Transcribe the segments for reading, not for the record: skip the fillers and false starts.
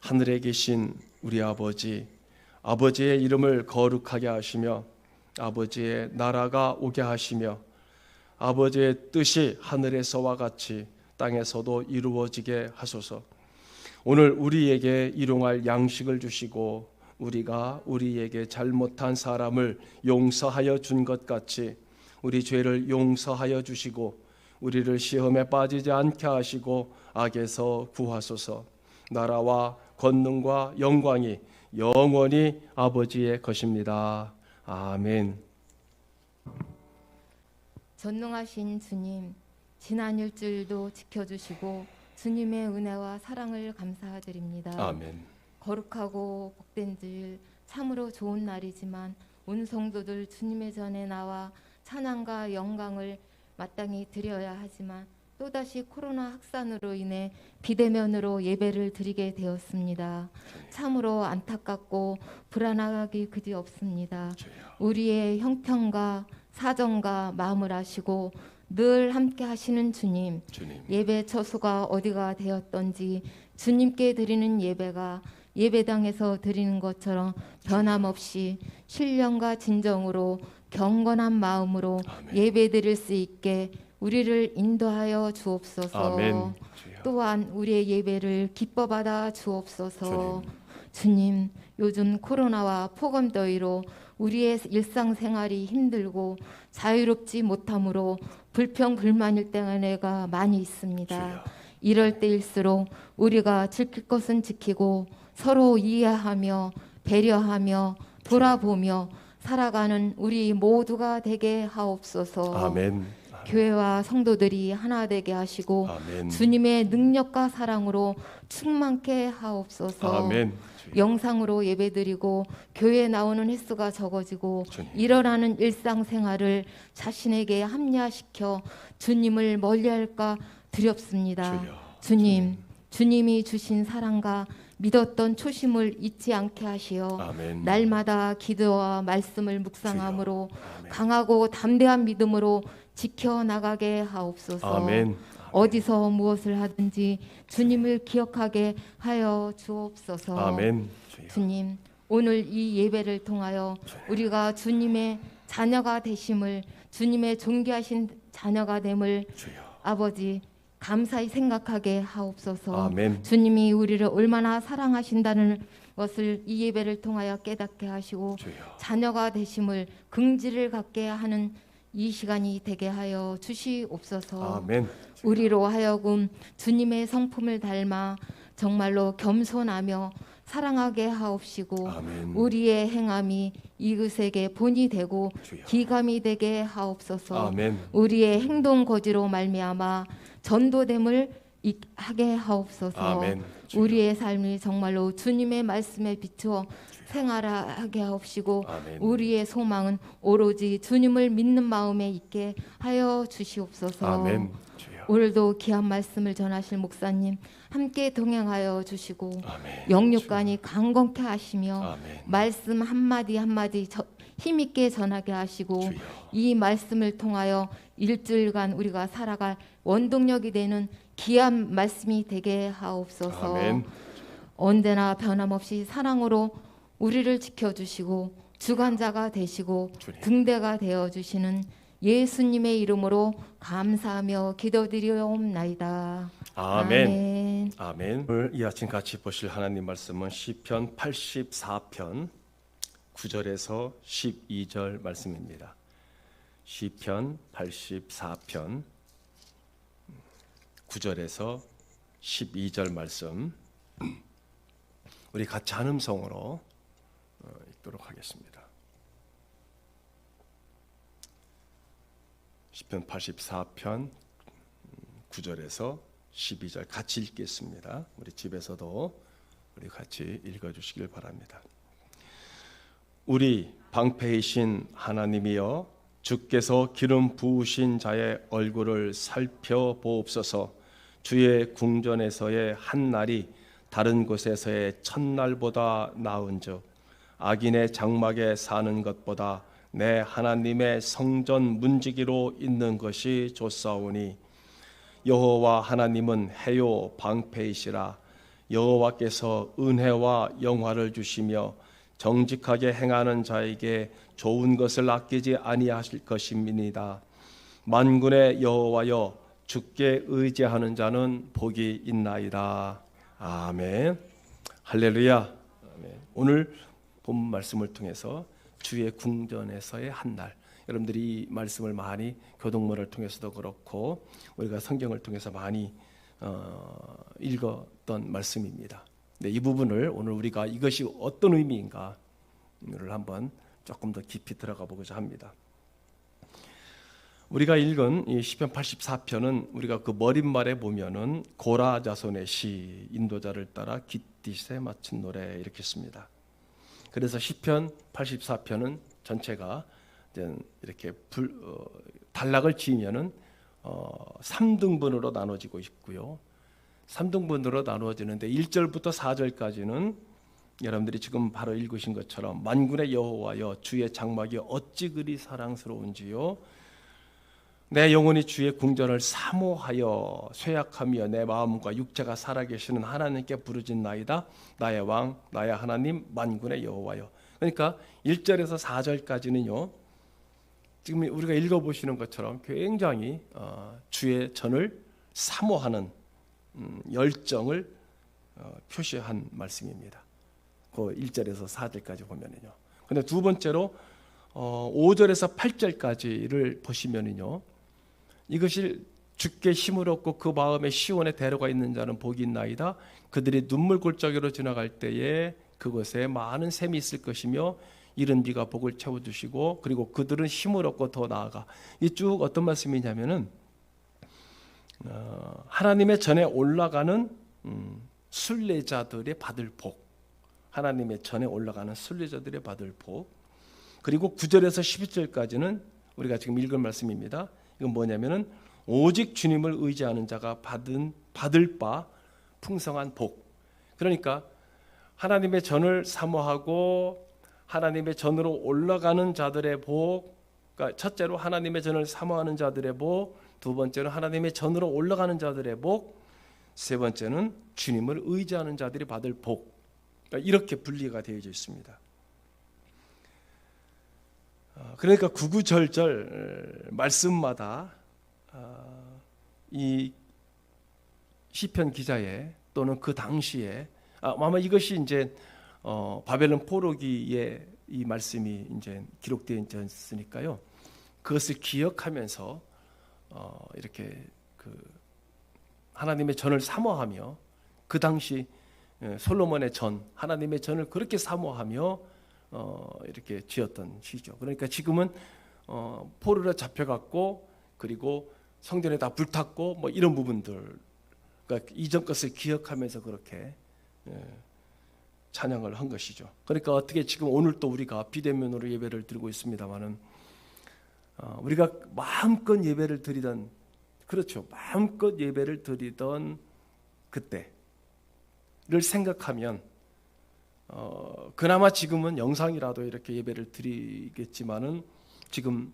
하늘에 계신 우리 아버지, 아버지의 이름을 거룩하게 하시며 아버지의 나라가 오게 하시며 아버지의 뜻이 하늘에서와 같이 땅에서도 이루어지게 하소서. 오늘 우리에게 일용할 양식을 주시고 우리가 우리에게 잘못한 사람을 용서하여 준 것 같이 우리 죄를 용서하여 주시고 우리를 시험에 빠지지 않게 하시고 악에서 구하소서. 나라와 권능과 영광이 영원히 아버지의 것입니다. 아멘. 전능하신 주님, 지난 일주일도 지켜주시고 주님의 은혜와 사랑을 감사드립니다. 아멘. 거룩하고 복된 주일, 참으로 좋은 날이지만 온 성도들 주님의 전에 나와 찬양과 영광을 마땅히 드려야 하지만 또다시 코로나 확산으로 인해 비대면으로 예배를 드리게 되었습니다. 참으로 안타깝고 불안하기 그지없습니다. 우리의 형편과 사정과 마음을 아시고 늘 함께 하시는 주님, 예배 처소가 어디가 되었던지 주님께 드리는 예배가 예배당에서 드리는 것처럼 변함없이 신령과 진정으로 경건한 마음으로 예배 드릴 수 있게 우리를 인도하여 주옵소서. 아멘. 또한 우리의 예배를 기뻐 받아 주옵소서. 주님, 요즘 코로나와 폭염더위로 우리의 일상생활이 힘들고 자유롭지 못함으로 불평불만일 때가 많이 있습니다. 이럴 때일수록 우리가 지킬 것은 지키고 서로 이해하며 배려하며 돌아보며 살아가는 우리 모두가 되게 하옵소서. 아멘. 교회와 성도들이 하나 되게 하시고 아멘. 주님의 능력과 사랑으로 충만케 하옵소서. 아멘. 영상으로 예배드리고 교회에 나오는 횟수가 적어지고 일어나는 일상생활을 자신에게 합리화시켜 주님을 멀리할까 두렵습니다. 주님, 주님이 주신 사랑과 믿었던 초심을 잊지 않게 하시어 아멘. 날마다 기도와 말씀을 묵상함으로 강하고 담대한 믿음으로 지켜나가게 하옵소서. 아멘. 어디서 무엇을 하든지 주님을 기억하게 하여 주옵소서. 아멘. 주님, 오늘 이 예배를 통하여 우리가 주님의 자녀가 되심을, 주님의 존귀하신 자녀가 됨을 아버지 감사히 생각하게 하옵소서. 아멘. 주님이 우리를 얼마나 사랑하신다는 것을 이 예배를 통하여 깨닫게 하시고 자녀가 되심을 긍지를 갖게 하는 이 시간이 되게 하여 주시옵소서. 아멘. 우리로 하여금 주님의 성품을 닮아 정말로 겸손하며 사랑하게 하옵시고 아멘. 우리의 행함이 이웃에게 본이 되고 기감이 되게 하옵소서. 아멘. 우리의 행동 거지로 말미암아 전도됨을 하게 하옵소서. 아멘. 우리의 삶이 정말로 주님의 말씀에 비추어 생활하게 하옵시고 아멘. 우리의 소망은 오로지 주님을 믿는 마음에 있게 하여 주시옵소서. 아멘. 오늘도 귀한 말씀을 전하실 목사님 함께 동행하여 주시고 아멘. 영육간이 강건케 하시며 아멘. 말씀 한마디 한마디 힘있게 전하게 하시고 이 말씀을 통하여 일주일간 우리가 살아갈 원동력이 되는 귀한 말씀이 되게 하옵소서. 아멘. 언제나 변함없이 사랑으로 우리를 지켜주시고 주관자가 되시고 등대가 되어주시는 예수님의 이름으로 감사하며 기도드리옵나이다. 아멘. 아멘. 오늘 이 아침 같이 보실 하나님 말씀은 시편 84편 9절에서 12절 말씀입니다. 시편 84편 9절에서 12절 말씀 우리 같이 한 음성으로 읽도록 하겠습니다. 시편 84편 9절에서 12절 같이 읽겠습니다. 우리 집에서도 우리 같이 읽어주시길 바랍니다. 우리 방패이신 하나님이여, 주께서 기름 부으신 자의 얼굴을 살펴보옵소서. 주의 궁전에서의 한 날이 다른 곳에서의 첫날보다 나은즉 악인의 장막에 사는 것보다 내 하나님의 성전 문지기로 있는 것이 좋사오니 여호와 하나님은 해요 방패이시라. 여호와께서 은혜와 영화를 주시며 정직하게 행하는 자에게 좋은 것을 아끼지 아니하실 것입니다. 만군의 여호와여, 주께 의지하는 자는 복이 있나이다. 아멘. 할렐루야. 아멘. 오늘 본 말씀을 통해서 주의 궁전에서의 한 날, 여러분들이 이 말씀을 많이 교동문을 통해서도 그렇고 우리가 성경을 통해서 많이 읽었던 말씀입니다. 네, 이 부분을 오늘 우리가 이것이 어떤 의미인가를 한번 조금 더 깊이 들어가 보고자 합니다. 우리가 읽은 이 시편 84편은 우리가 그 머릿말에 보면은 고라 자손의 시, 인도자를 따라 깃딧에 맞춘 노래 이렇게 씁니다. 그래서 시편 84편은 전체가 이렇게 단락을 지으면은 3등분으로 나눠지고 있고요. 3등분으로 나누어지는데 1절부터 4절까지는 여러분들이 지금 바로 읽으신 것처럼 만군의 여호와여, 주의 장막이 어찌 그리 사랑스러운지요. 내 영혼이 주의 궁전을 사모하여 쇠약하며 내 마음과 육체가 살아계시는 하나님께 부르짖나이다. 나의 왕, 나의 하나님, 만군의 여호와여. 그러니까 1절에서 4절까지는요. 지금 우리가 읽어보시는 것처럼 굉장히 주의 전을 사모하는 열정을 표시한 말씀입니다. 그 1절에서 4절까지 보면은요. 근데 두 번째로 5절에서 8절까지를 보시면은요. 이것이 주께 힘을 얻고 그 마음에 시온에 대로가 있는 자는 복이 있나이다. 그들이 눈물 골짜기로 지나갈 때에 그곳에 많은 샘이 있을 것이며 이른 비가 복을 채워주시고 그리고 그들은 힘을 얻고 더 나아가. 이 쭉 어떤 말씀이냐면은 하나님의 전에 올라가는 순례자들의 받을 복, 하나님의 전에 올라가는 순례자들의 받을 복. 그리고 9절에서 11절까지는 우리가 지금 읽은 말씀입니다. 이건 뭐냐면은 오직 주님을 의지하는 자가 받을 바 풍성한 복. 그러니까 하나님의 전을 사모하고 하나님의 전으로 올라가는 자들의 복. 그러니까 첫째로 하나님의 전을 사모하는 자들의 복, 두 번째는 하나님의 전으로 올라가는 자들의 복, 세 번째는 주님을 의지하는 자들이 받을 복. 그러니까 이렇게 분리가 되어져 있습니다. 그러니까 구구절절 말씀마다 이 시편 기자의 또는 그 당시에 아마 이것이 이제 바벨론 포로기에 이 말씀이 이제 기록되어 있으니까요. 그것을 기억하면서 이렇게 그 하나님의 전을 사모하며 그 당시 솔로몬의 전, 하나님의 전을 그렇게 사모하며 이렇게 지었던 시죠. 그러니까 지금은 포로로 잡혀갔고 그리고 성전에 다 불탔고 뭐 이런 부분들, 그러니까 이전 것을 기억하면서 그렇게 찬양을 한 것이죠. 그러니까 어떻게 지금 오늘 또 우리가 비대면으로 예배를 드리고 있습니다만은 우리가 마음껏 예배를 드리던, 그렇죠, 마음껏 예배를 드리던 그때를 생각하면 그나마 지금은 영상이라도 이렇게 예배를 드리겠지만은 지금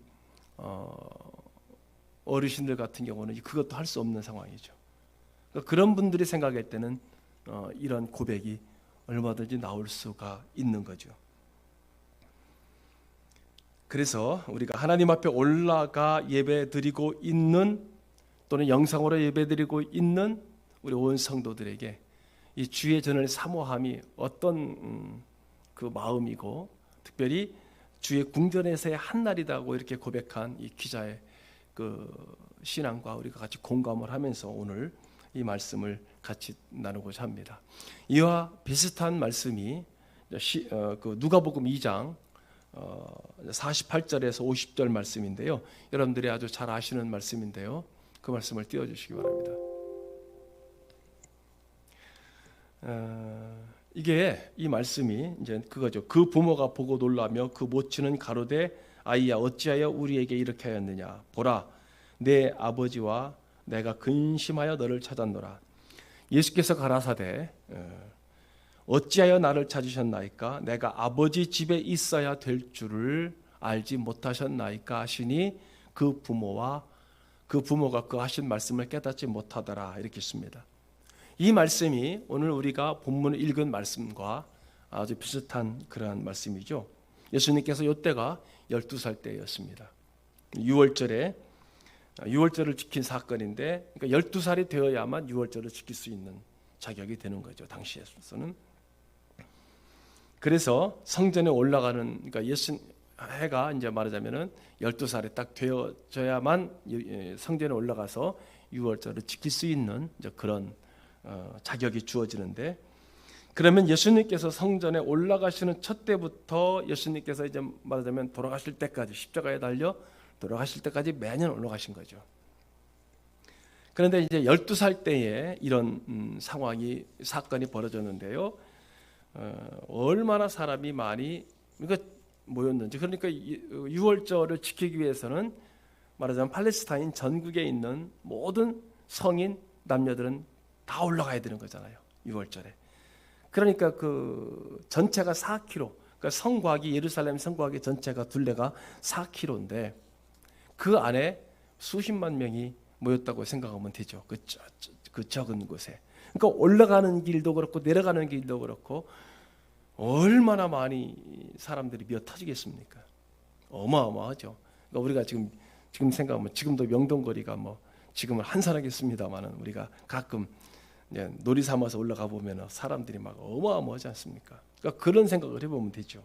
어르신들 같은 경우는 그것도 할 수 없는 상황이죠. 그러니까 그런 분들이 생각할 때는 이런 고백이 얼마든지 나올 수가 있는 거죠. 그래서 우리가 하나님 앞에 올라가 예배드리고 있는 또는 영상으로 예배드리고 있는 우리 온 성도들에게 이 주의 전을 사모함이 어떤 그 마음이고 특별히 주의 궁전에서의 한 날이다고 이렇게 고백한 이 기자의 그 신앙과 우리가 같이 공감을 하면서 오늘 이 말씀을 같이 나누고자 합니다. 이와 비슷한 말씀이 그 누가복음 2장 48절에서 50절 말씀인데요. 여러분들이 아주 잘 아시는 말씀인데요. 그 말씀을 띄워주시기 바랍니다. 이게 이 말씀이 이제 그거죠. 그 부모가 보고 놀라며 그 모친은 가로되 아이야 어찌하여 우리에게 이렇게 하였느냐. 보라 내 아버지와 내가 근심하여 너를 찾았노라. 예수께서 가라사대 어찌하여 나를 찾으셨나이까. 내가 아버지 집에 있어야 될 줄을 알지 못하셨나이까 하시니 그 부모가 그 하신 말씀을 깨닫지 못하더라. 이렇게 씁니다. 이 말씀이 오늘 우리가 본문을 읽은 말씀과 아주 비슷한 그러한 말씀이죠. 예수님께서 이때가 12살 때였습니다. 6월절을 지킨 사건인데, 그러니까 12살이 되어야만 6월절을 지킬 수 있는 자격이 되는 거죠, 당시에서는. 그래서 성전에 올라가는, 그러니까 해가 이제 말하자면은 12살이 딱 되어져야만 성전에 올라가서 6월절을 지킬 수 있는 이제 그런 자격이 주어지는데, 그러면 예수님께서 성전에 올라가시는 첫 때부터 예수님께서 이제 말하자면 돌아가실 때까지, 십자가에 달려 돌아가실 때까지 매년 올라가신 거죠. 그런데 이제 12살 때에 이런 사건이 벌어졌는데요. 얼마나 사람이 많이 모였는지. 그러니까 6월절을 지키기 위해서는 말하자면 팔레스타인 전국에 있는 모든 성인 남녀들은 다 올라가야 되는 거잖아요, 6월절에. 그러니까 그 전체가 4km, 그러니까 성곽이, 예루살렘 성곽의 전체가 둘레가 4km인데 그 안에 수십만 명이 모였다고 생각하면 되죠. 그 적은 곳에. 그러니까 올라가는 길도 그렇고 내려가는 길도 그렇고 얼마나 많이 사람들이 미어 터지겠습니까? 어마어마하죠. 그러니까 우리가 지금 생각하면 지금도 명동거리가 지금은 한산하겠습니다만은 우리가 가끔 놀이 삼아서 올라가 보면 사람들이 막 어마어마하지 않습니까? 그러니까 그런 생각을 해보면 되죠.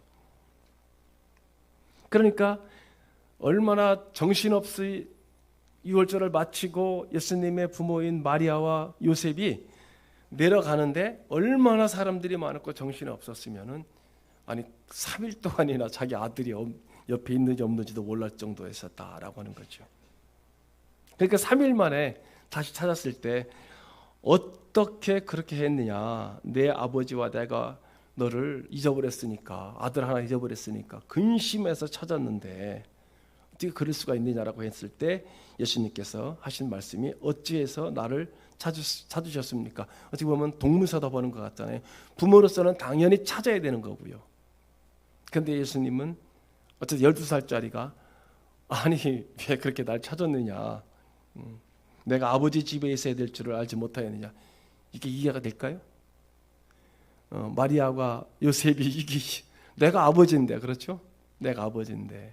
그러니까 얼마나 정신없이 6월절을 마치고 예수님의 부모인 마리아와 요셉이 내려가는데 얼마나 사람들이 많았고 정신이 없었으면은, 아니 3일 동안이나 자기 아들이 옆에 있는지 없는지도 몰랄 정도였었다라고 하는 거죠. 그러니까 3일 만에 다시 찾았을 때 어떻게 그렇게 했느냐, 내 아버지와 내가 너를 잊어버렸으니까, 아들 하나 잊어버렸으니까 근심해서 찾았는데 어떻게 그럴 수가 있느냐라고 했을 때 예수님께서 하신 말씀이, 어찌해서 나를 찾으셨습니까? 어떻게 보면 동문서답 하는 것 같잖아요. 부모로서는 당연히 찾아야 되는 거고요. 그런데 예수님은 어쨌든 12살짜리가 아니 왜 그렇게 날 찾았느냐, 내가 아버지 집에 있어야 될 줄을 알지 못하였느냐, 이게 이해가 될까요? 마리아와 요셉이 이게 내가 아버지인데, 그렇죠? 내가 아버지인데.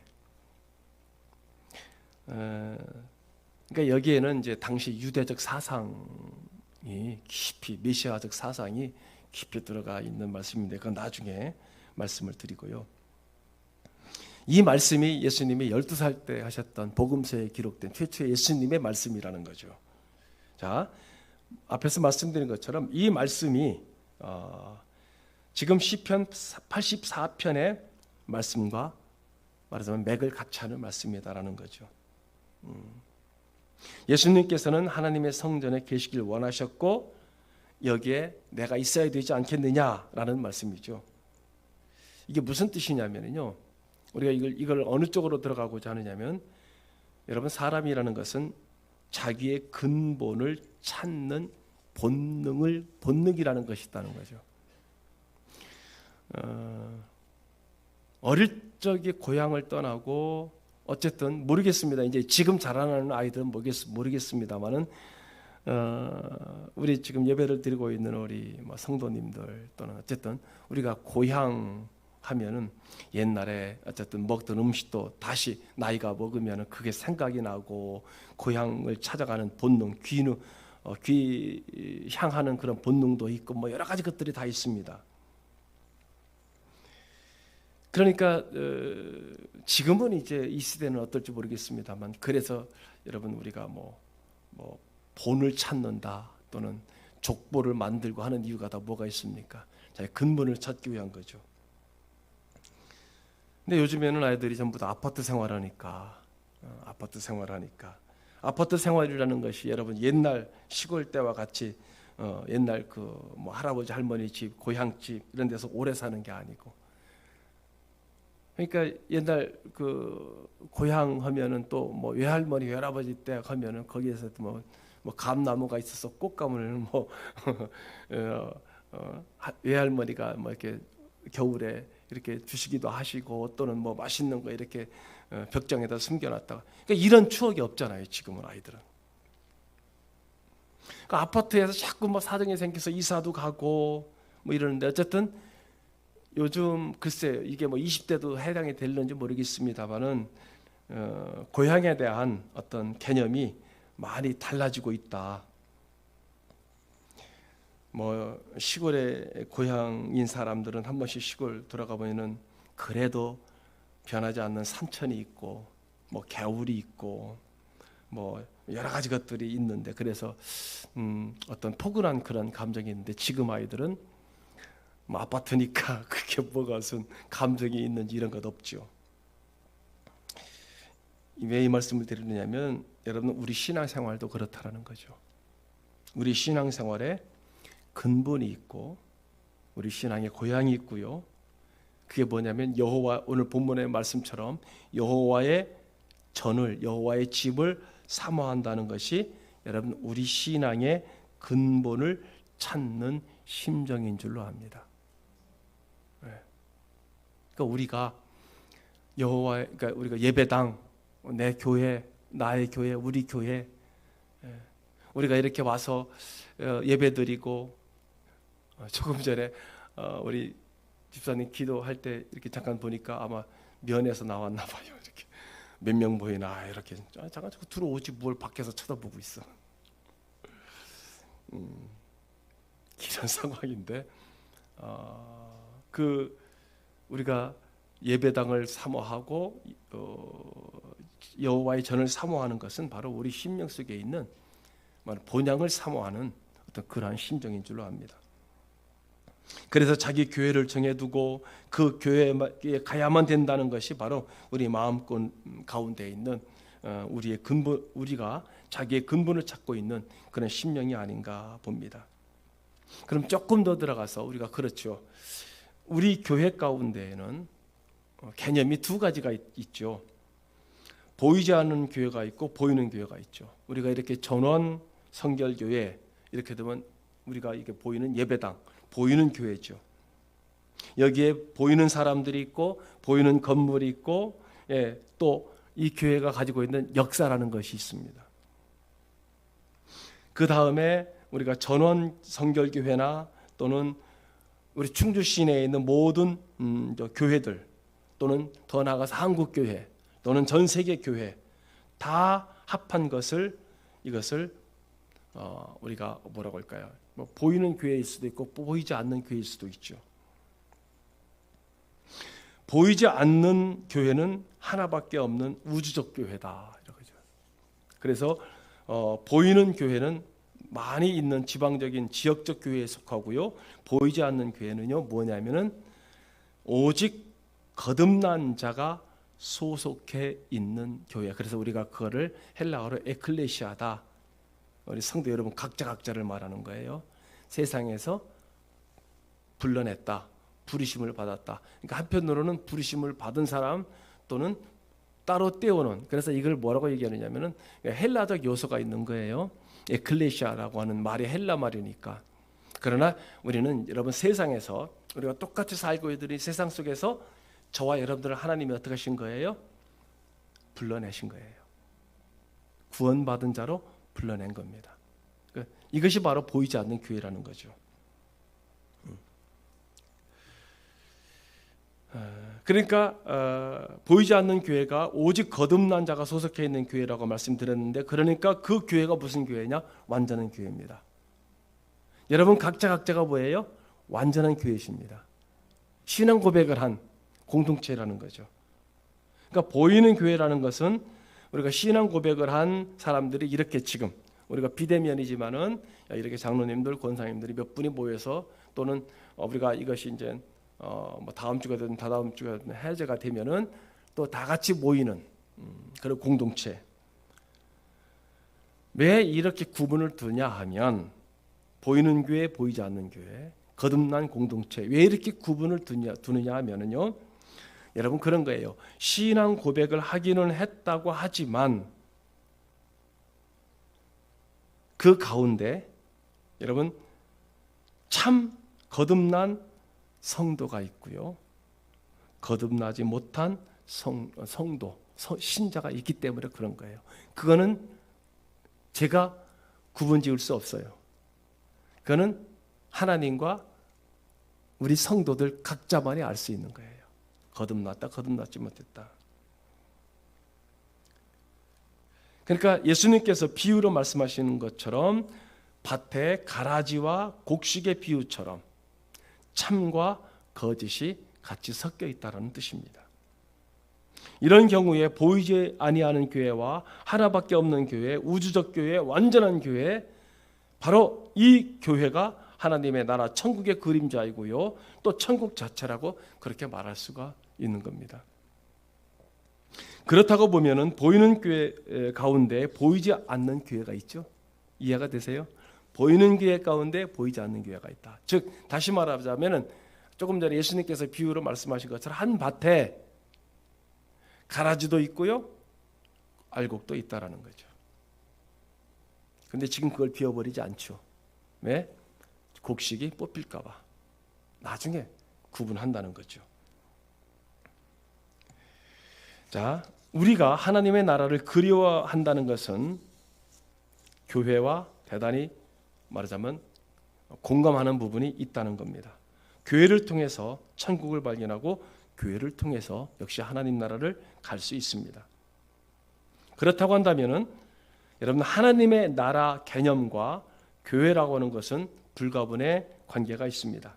그러니까 여기에는 이제 당시 유대적 사상이 깊이, 메시아적 사상이 깊이 들어가 있는 말씀인데 그건 나중에 말씀을 드리고요. 이 말씀이 예수님이 12살 때 하셨던 복음서에 기록된 최초의 예수님의 말씀이라는 거죠. 자, 앞에서 말씀드린 것처럼 이 말씀이 지금 시편 84편의 말씀과 말하자면 맥을 같이 하는 말씀이다라는 거죠. 예수님께서는 하나님의 성전에 계시길 원하셨고 여기에 내가 있어야 되지 않겠느냐라는 말씀이죠. 이게 무슨 뜻이냐면요, 우리가 이걸 어느 쪽으로 들어가고자 하느냐면, 여러분 사람이라는 것은 자기의 근본을 찾는 본능이라는 것이 있다는 거죠. 어릴 적에 고향을 떠나고 어쨌든 모르겠습니다. 이제 지금 자라나는 아이들은 모르겠습니다만은 우리 지금 예배를 드리고 있는 우리 성도님들 또는 어쨌든 우리가 고향 하면은 옛날에 어쨌든 먹던 음식도 다시 나이가 먹으면은 그게 생각이 나고 고향을 찾아가는 본능, 귀 향하는 그런 본능도 있고 여러 가지 것들이 다 있습니다. 그러니까 지금은 이제 이 시대는 어떨지 모르겠습니다만, 그래서 여러분 우리가 본을 찾는다 또는 족보를 만들고 하는 이유가 다 뭐가 있습니까? 자기 근본을 찾기 위한 거죠. 근데 요즘에는 아이들이 전부 다 아파트 생활하니까 아파트 생활이라는 것이 여러분 옛날 시골 때와 같이 옛날 할아버지 할머니 집, 고향집 이런 데서 오래 사는 게 아니고, 그러니까 옛날 고향 하면은 또 외할머니 외할아버지 때 하면은 거기에서 뭐 감나무가 있어서 꽃감을 외할머니가 이렇게 겨울에 이렇게 주시기도 하시고, 또는 맛있는 거 이렇게 벽장에다 숨겨놨다가, 그러니까 이런 추억이 없잖아요 지금은 아이들은. 그 아파트에서 자꾸 뭐 사정이 생겨서 이사도 가고 뭐 이러는데 어쨌든 요즘 글쎄요 이게 뭐 20대도 해당이 될는지 모르겠습니다만은 고향에 대한 어떤 개념이 많이 달라지고 있다. 뭐 시골에 고향인 사람들은 한 번씩 시골 돌아가 보면은 그래도 변하지 않는 산천이 있고 뭐 개울이 있고 뭐 여러 가지 것들이 있는데 그래서 어떤 포근한 그런 감정이 있는데 지금 아이들은 뭐 아파트니까 그게 뭐가 무슨 감정이 있는지 이런 것 없죠. 왜 이 말씀을 드리느냐면 여러분 우리 신앙생활도 그렇다라는 거죠. 우리 신앙생활에 근본이 있고 우리 신앙의 고향이 있고요. 그게 뭐냐면 여호와 오늘 본문의 말씀처럼 여호와의 전을 여호와의 집을 사모한다는 것이 여러분 우리 신앙의 근본을 찾는 심정인 줄로 압니다. 그러니까 우리가 그러니까 우리가 예배당, 내 교회, 나의 교회, 우리 교회, 우리가 이렇게 와서 예배드리고 조금 전에 우리 집사님 기도할 때 이렇게 잠깐 보니까 아마 면에서 나왔나 봐요. 이렇게 몇 명 보이나 이렇게 잠깐 들어오지 뭘 밖에서 쳐다보고 있어. 이런 상황인데 그 우리가 예배당을 사모하고 여호와의 전을 사모하는 것은 바로 우리 심령 속에 있는 본향을 사모하는 어떤 그러한 심정인 줄로 압니다. 그래서 자기 교회를 정해두고 그 교회에 가야만 된다는 것이 바로 우리 마음 가운데 있는 우리의 근본, 우리가 자기의 근본을 찾고 있는 그런 심령이 아닌가 봅니다. 그럼 조금 더 들어가서 우리가 그렇죠. 우리 교회 가운데에는 개념이 두 가지가 있죠. 보이지 않는 교회가 있고 보이는 교회가 있죠. 우리가 이렇게 전원 성결교회 이렇게 되면 우리가 이게 보이는 예배당, 보이는 교회죠. 여기에 보이는 사람들이 있고 보이는 건물이 있고 또 이 교회가 가지고 있는 역사라는 것이 있습니다. 그 다음에 우리가 전원 성결교회나 또는 우리 충주 시내에 있는 모든 교회들 또는 더 나아가서 한국교회 또는 전 세계 교회 다 합한 것을 이것을 우리가 뭐라고 할까요? 뭐 보이는 교회일 수도 있고 보이지 않는 교회일 수도 있죠. 보이지 않는 교회는 하나밖에 없는 우주적 교회다. 이러죠. 그래서 보이는 교회는 많이 있는 지방적인 지역적 교회에 속하고요. 보이지 않는 교회는요 뭐냐면은 오직 거듭난 자가 소속해 있는 교회. 그래서 우리가 그거를 헬라어로 에클레시아다. 우리 성도 여러분 각자를 말하는 거예요. 세상에서 불러냈다. 부르심을 받았다. 그러니까 한편으로는 부르심을 받은 사람 또는 따로 떼어놓은. 그래서 이걸 뭐라고 얘기하느냐면은 헬라적 요소가 있는 거예요. 에클레시아라고 하는 말이 헬라 말이니까. 그러나 우리는 여러분 세상에서 우리가 똑같이 살고 있는 세상 속에서 저와 여러분들을 하나님이 어떻게 하신 거예요? 불러내신 거예요. 구원받은 자로 불러낸 겁니다. 이것이 바로 보이지 않는 교회라는 거죠. 그러니까 보이지 않는 교회가 오직 거듭난 자가 소속해 있는 교회라고 말씀드렸는데 그러니까 그 교회가 무슨 교회냐? 완전한 교회입니다. 여러분 각자가 뭐예요? 완전한 교회십니다. 신앙 고백을 한 공동체라는 거죠. 그러니까 보이는 교회라는 것은 우리가 신앙 고백을 한 사람들이 이렇게 지금 우리가 비대면이지만은 이렇게 장로님들, 권사님들이 몇 분이 모여서 또는 우리가 이것이 이제 뭐 다음 주가 되든 다다음 주가 되든 해제가 되면은 또 다 같이 모이는 그런 공동체. 왜 이렇게 구분을 두냐 하면 보이는 교회, 보이지 않는 교회, 거듭난 공동체. 왜 이렇게 구분을 두느냐 하면은요. 여러분 그런 거예요. 신앙 고백을 하기는 했다고 하지만 그 가운데 여러분 참 거듭난 성도가 있고요. 거듭나지 못한 성도, 신자가 있기 때문에 그런 거예요. 그거는 제가 구분 지을 수 없어요. 그거는 하나님과 우리 성도들 각자만이 알 수 있는 거예요. 거듭났다, 거듭났지 못했다. 그러니까 예수님께서 비유로 말씀하시는 것처럼 밭에 가라지와 곡식의 비유처럼 참과 거짓이 같이 섞여 있다는 뜻입니다. 이런 경우에 보이지 아니하는 교회와 하나밖에 없는 교회, 우주적 교회, 완전한 교회, 바로 이 교회가 하나님의 나라 천국의 그림자이고요, 또 천국 자체라고 그렇게 말할 수가 있는 겁니다. 그렇다고 보면은 보이는 교회 가운데 보이지 않는 교회가 있죠. 이해가 되세요? 보이는 교회 가운데 보이지 않는 교회가 있다. 즉 다시 말하자면은 조금 전에 예수님께서 비유로 말씀하신 것처럼 한 밭에 가라지도 있고요, 알곡도 있다라는 거죠. 근데 지금 그걸 비워버리지 않죠. 왜? 곡식이 뽑힐까 봐. 나중에 구분한다는 거죠. 자, 우리가 하나님의 나라를 그리워한다는 것은 교회와 대단히 말하자면 공감하는 부분이 있다는 겁니다. 교회를 통해서 천국을 발견하고 교회를 통해서 역시 하나님 나라를 갈 수 있습니다. 그렇다고 한다면은 여러분, 하나님의 나라 개념과 교회라고 하는 것은 불가분의 관계가 있습니다.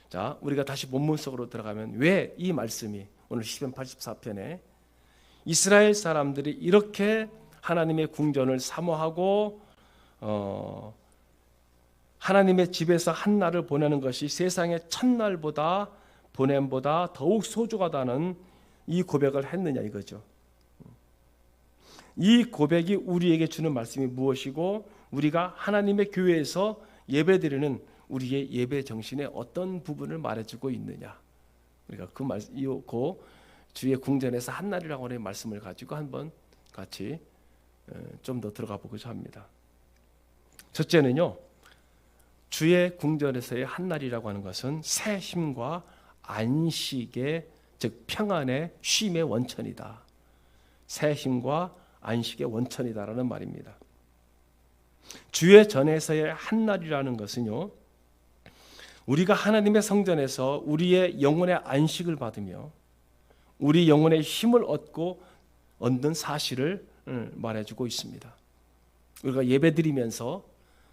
자, 우리가 다시 본문 속으로 들어가면 왜 이 말씀이 오늘 시편 84편에 이스라엘 사람들이 이렇게 하나님의 궁전을 사모하고 하나님의 집에서 한 날을 보내는 것이 세상의 첫날보다 보냄보다 더욱 소중하다는 이 고백을 했느냐 이거죠. 이 고백이 우리에게 주는 말씀이 무엇이고 우리가 하나님의 교회에서 예배드리는 우리의 예배 정신의 어떤 부분을 말해주고 있느냐. 우리가 그 주의 궁전에서 한 날이라고 하는 말씀을 가지고 한번 같이 좀 더 들어가 보고자 합니다. 첫째는요, 주의 궁전에서의 한 날이라고 하는 것은 새 힘과 안식의, 즉 평안의 쉼의 원천이다. 새 힘과 안식의 원천이다라는 말입니다. 주의 전에서의 한 날이라는 것은요, 우리가 하나님의 성전에서 우리의 영혼의 안식을 받으며 우리 영혼의 힘을 얻는 사실을 말해주고 있습니다. 우리가 예배드리면서,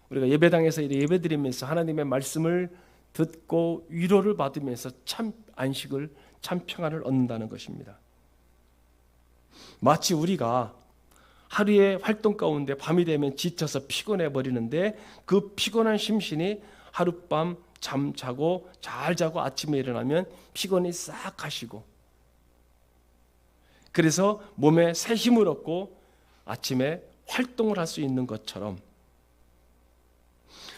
우리가 예배당에서 예배드리면서 하나님의 말씀을 듣고 위로를 받으면서 참 안식을, 참 평안을 얻는다는 것입니다. 마치 우리가 하루의 활동 가운데 밤이 되면 지쳐서 피곤해 버리는데 그 피곤한 심신이 하룻밤 잠자고 잘 자고 아침에 일어나면 피곤이 싹 가시고, 그래서 몸에 새 힘을 얻고 아침에 활동을 할 수 있는 것처럼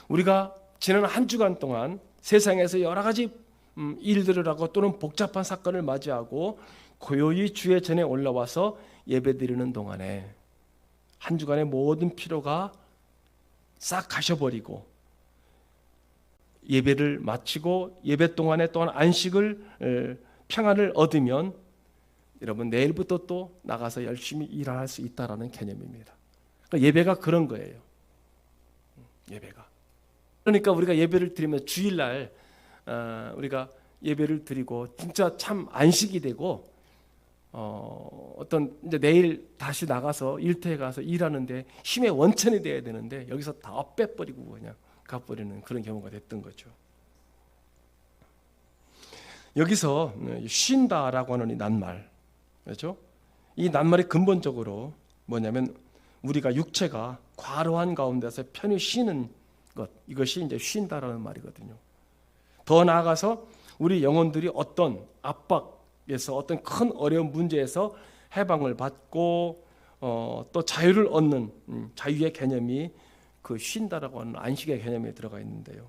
우리가 지난 한 주간 동안 세상에서 여러 가지 일들을 하고 또는 복잡한 사건을 맞이하고 고요히 주의 전에 올라와서 예배드리는 동안에 한 주간의 모든 피로가 싹 가셔버리고 예배를 마치고 예배 동안에 또한 안식을, 평안을 얻으면 여러분 내일부터 또 나가서 열심히 일할 수 있다라는 개념입니다. 그러니까 예배가 그런 거예요. 예배가. 그러니까 우리가 예배를 드리면 주일날 우리가 예배를 드리고 진짜 참 안식이 되고 어떤 이제 내일 다시 나가서 일터에 가서 일하는데 힘의 원천이 돼야 되는데 여기서 다 빼버리고 그냥 가버리는 그런 경우가 됐던 거죠. 여기서 쉰다라고 하는 이 낱말, 그렇죠? 이 낱말이 근본적으로 뭐냐면 우리가 육체가 과로한 가운데서 편히 쉬는 것, 이것이 이제 쉰다라는 말이거든요. 더 나아가서 우리 영혼들이 어떤 압박에서 어떤 큰 어려운 문제에서 해방을 받고 또 자유를 얻는 자유의 개념이 그 쉰다라고 하는 안식의 개념에 들어가 있는데요.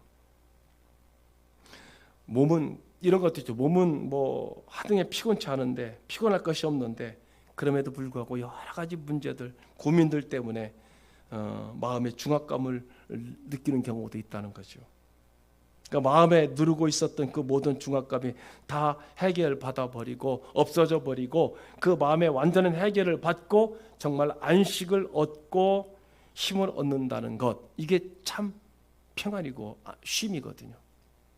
몸은 이런 것도 있죠. 몸은 뭐 하등에 피곤치 않은데 피곤할 것이 없는데 그럼에도 불구하고 여러 가지 문제들, 고민들 때문에 마음의 중압감을 느끼는 경우도 있다는 거죠. 그러니까 마음에 누르고 있었던 그 모든 중압감이 다 해결받아 버리고 없어져 버리고 그 마음의 완전한 해결을 받고 정말 안식을 얻고 힘을 얻는다는 것, 이게 참 평안이고 쉼이거든요.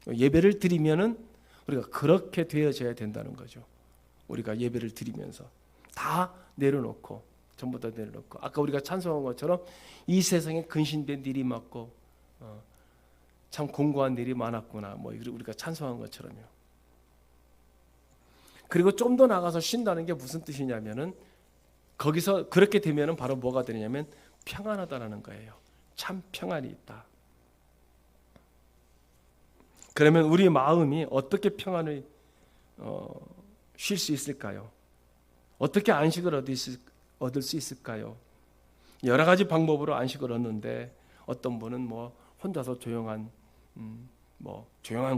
예배를 드리면은 우리가 그렇게 되어져야 된다는 거죠. 우리가 예배를 드리면서 다 내려놓고, 전부 다 내려놓고, 아까 우리가 찬송한 것처럼 이 세상에 근심된 일이 많고 참 공고한 일이 많았구나, 뭐 우리가 찬송한 것처럼요. 그리고 좀 더 나가서 쉰다는 게 무슨 뜻이냐면은, 거기서 그렇게 되면은 바로 뭐가 되냐면 평안하다라는 거예요. 참 평안이 있다. 그러면 우리 마음이 어떻게 평안을 쉴 수 있을까요? 어떻게 안식을 얻을 수 있을까요? 여러 가지 방법으로 안식을 얻는데, 어떤 분은 뭐 혼자서 조용한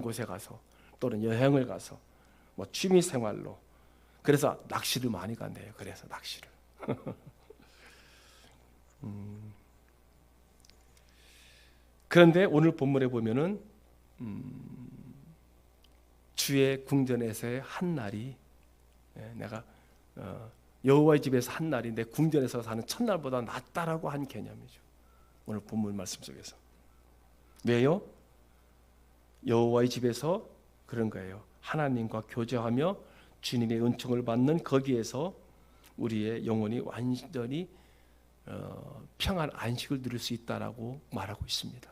곳에 가서, 또는 여행을 가서, 뭐 취미 생활로, 그래서 낚시를 많이 간대요. 그래서 낚시를. 그런데 오늘 본문에 보면은 주의 궁전에서의 한 날이, 내가 여호와의 집에서 한 날이 내 궁전에서 사는 첫날보다 낫다라고 한 개념이죠. 오늘 본문 말씀 속에서. 왜요? 여호와의 집에서 그런 거예요. 하나님과 교제하며 주님의 은총을 받는 거기에서 우리의 영혼이 완전히 평안 안식을 누릴 수 있다라고 말하고 있습니다.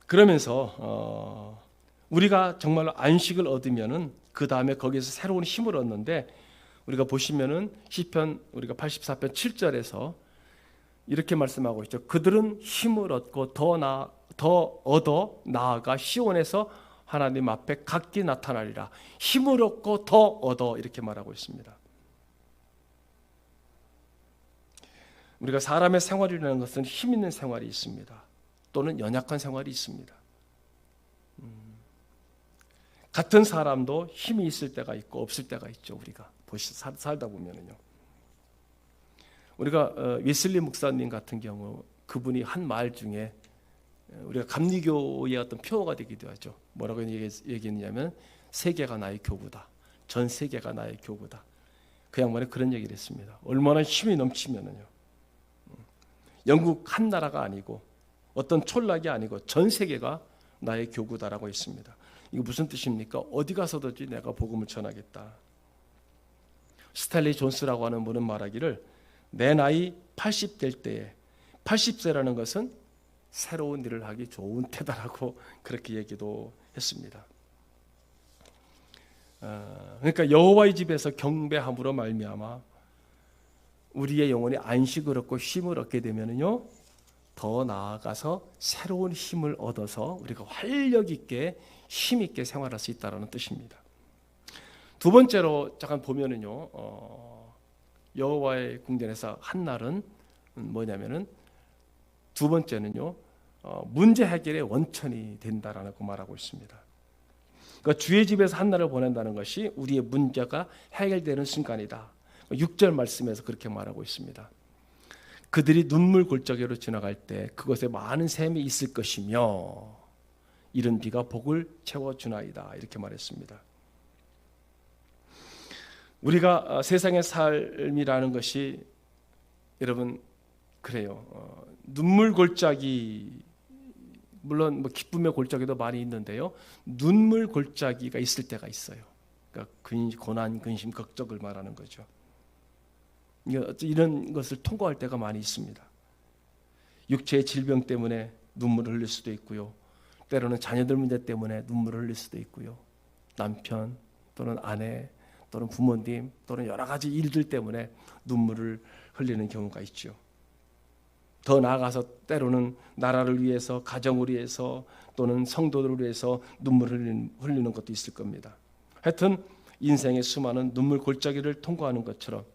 그러면서 우리가 정말로 안식을 얻으면은 그 다음에 거기에서 새로운 힘을 얻는데, 우리가 보시면은 시편 우리가 84편 7절에서 이렇게 말씀하고 있죠. 그들은 힘을 얻고 더 얻어 나아가 시온에서 하나님 앞에 각기 나타나리라. 힘을 얻고 더 얻어, 이렇게 말하고 있습니다. 우리가 사람의 생활이라는 것은 힘 있는 생활이 있습니다. 또는 연약한 생활이 있습니다. 같은 사람도 힘이 있을 때가 있고 없을 때가 있죠. 우리가 살다 보면은요. 우리가 웨슬리 목사님 같은 경우, 그분이 한 말 중에 우리가 감리교의 어떤 표어가 되기도 하죠. 뭐라고 얘기했냐면, 세계가 나의 교구다. 전 세계가 나의 교구다. 그 양반이 그런 얘기를 했습니다. 얼마나 힘이 넘치면은요. 영국 한 나라가 아니고 어떤 촌락이 아니고 전 세계가 나의 교구다라고 했습니다. 이거 무슨 뜻입니까? 어디 가서든지 내가 복음을 전하겠다. 스탠리 존스라고 하는 분은 말하기를, 내 나이 80 될 때에, 80세라는 것은 새로운 일을 하기 좋은 때다라고 그렇게 얘기도 했습니다. 그러니까 여호와의 집에서 경배함으로 말미암아 우리의 영혼이 안식을 얻고 힘을 얻게 되면은요, 더 나아가서 새로운 힘을 얻어서 우리가 활력 있게 힘 있게 생활할 수 있다는 뜻입니다. 두 번째로 잠깐 보면은요, 여호와의 궁전에서 한 날은 뭐냐면은, 두 번째는요, 문제 해결의 원천이 된다라고 말하고 있습니다. 그러니까 주의 집에서 한 날을 보낸다는 것이 우리의 문제가 해결되는 순간이다. 6절 말씀에서 그렇게 말하고 있습니다. 그들이 눈물 골짜기로 지나갈 때 그것에 많은 샘이 있을 것이며 이른 비가 복을 채워주나이다, 이렇게 말했습니다. 우리가 세상의 삶이라는 것이 여러분 그래요. 눈물 골짜기, 물론 뭐 기쁨의 골짜기도 많이 있는데요, 눈물 골짜기가 있을 때가 있어요. 그러니까 고난, 근심, 걱정을 말하는 거죠. 이런 것을 통과할 때가 많이 있습니다. 육체의 질병 때문에 눈물을 흘릴 수도 있고요, 때로는 자녀들 문제 때문에 눈물을 흘릴 수도 있고요, 남편 또는 아내 또는 부모님 또는 여러 가지 일들 때문에 눈물을 흘리는 경우가 있죠. 더 나아가서 때로는 나라를 위해서, 가정을 위해서 또는 성도들을 위해서 눈물을 흘리는 것도 있을 겁니다. 하여튼 인생의 수많은 눈물 골짜기를 통과하는 것처럼